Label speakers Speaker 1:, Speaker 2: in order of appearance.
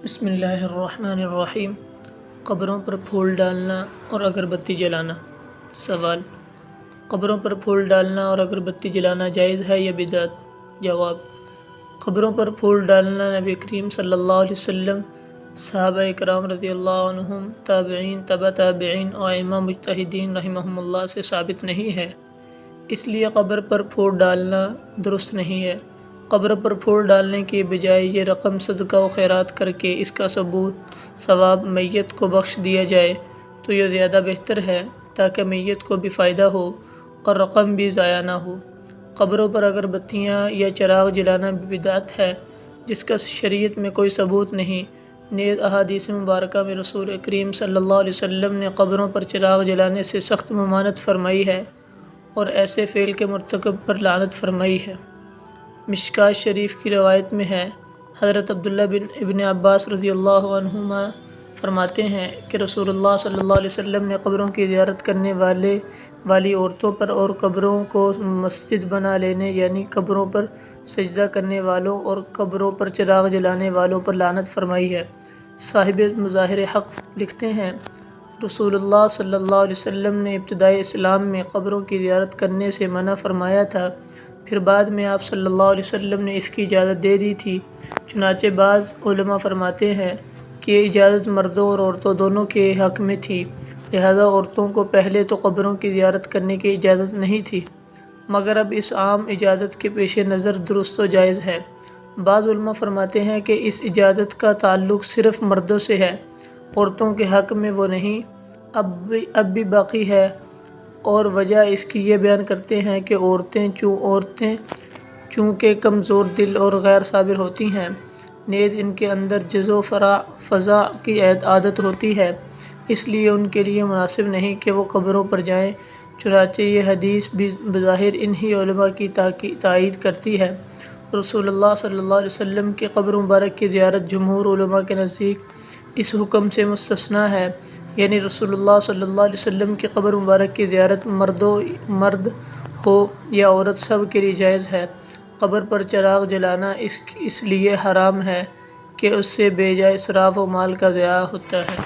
Speaker 1: بسم اللہ الرحمن الرحیم۔ قبروں پر پھول ڈالنا اور اگربتی جلانا۔ سوال: قبروں پر پھول ڈالنا اور اگربتی جلانا جائز ہے یا بدعت؟ جواب: قبروں پر پھول ڈالنا نبی کریم صلی اللہ علیہ وسلم، صحابہ اکرام رضی اللہ عنہم، تابعین، تبع تابعین اور ائمہ مجتہدین رحمہم اللہ سے ثابت نہیں ہے، اس لیے قبر پر پھول ڈالنا درست نہیں ہے۔ قبر پر پھول ڈالنے کے بجائے یہ رقم صدقہ و خیرات کر کے اس کا ثواب میت کو بخش دیا جائے تو یہ زیادہ بہتر ہے، تاکہ میت کو بھی فائدہ ہو اور رقم بھی ضائع نہ ہو۔ قبروں پر اگربتیاں یا چراغ جلانا بھی بدعت ہے، جس کا شریعت میں کوئی ثبوت نہیں۔ نیز احادیث مبارکہ میں رسول کریم صلی اللہ علیہ وسلم نے قبروں پر چراغ جلانے سے سخت ممانعت فرمائی ہے اور ایسے فعل کے مرتکب پر لعنت فرمائی ہے۔ مشکوٰۃ شریف کی روایت میں ہے، حضرت عبداللہ بن ابن عباس رضی اللہ عنہما فرماتے ہیں کہ رسول اللہ صلی اللہ علیہ وسلم نے قبروں کی زیارت کرنے والی عورتوں پر اور قبروں کو مسجد بنا لینے یعنی قبروں پر سجدہ کرنے والوں اور قبروں پر چراغ جلانے والوں پر لعنت فرمائی ہے۔ صاحب مظاہر حق لکھتے ہیں، رسول اللہ صلی اللہ علیہ وسلم نے ابتدائی اسلام میں قبروں کی زیارت کرنے سے منع فرمایا تھا، پھر بعد میں آپ صلی اللہ علیہ وسلم نے اس کی اجازت دے دی تھی۔ چنانچہ بعض علماء فرماتے ہیں کہ یہ اجازت مردوں اور عورتوں دونوں کے حق میں تھی، لہذا عورتوں کو پہلے تو قبروں کی زیارت کرنے کی اجازت نہیں تھی، مگر اب اس عام اجازت کے پیش نظر درست و جائز ہے۔ بعض علماء فرماتے ہیں کہ اس اجازت کا تعلق صرف مردوں سے ہے، عورتوں کے حق میں وہ نہیں، اب بھی باقی ہے، اور وجہ اس کی یہ بیان کرتے ہیں کہ عورتیں چونکہ کمزور دل اور غیر صابر ہوتی ہیں، نیز ان کے اندر جز و فضا کی عادت ہوتی ہے، اس لیے ان کے لیے مناسب نہیں کہ وہ قبروں پر جائیں۔ چنانچہ یہ حدیث بھی بظاہر انہی علماء کی تائید کرتی ہے۔ رسول اللہ صلی اللہ علیہ وسلم کی قبر مبارک کی زیارت جمہور علماء کے نزدیک اس حکم سے مستثنیٰ ہے، یعنی رسول اللہ صلی اللہ علیہ وسلم کی قبر مبارک کی زیارت مرد ہو یا عورت سب کے لیے جائز ہے۔ قبر پر چراغ جلانا اس لیے حرام ہے کہ اس سے بے جائے اسراف و مال کا ضیاع ہوتا ہے۔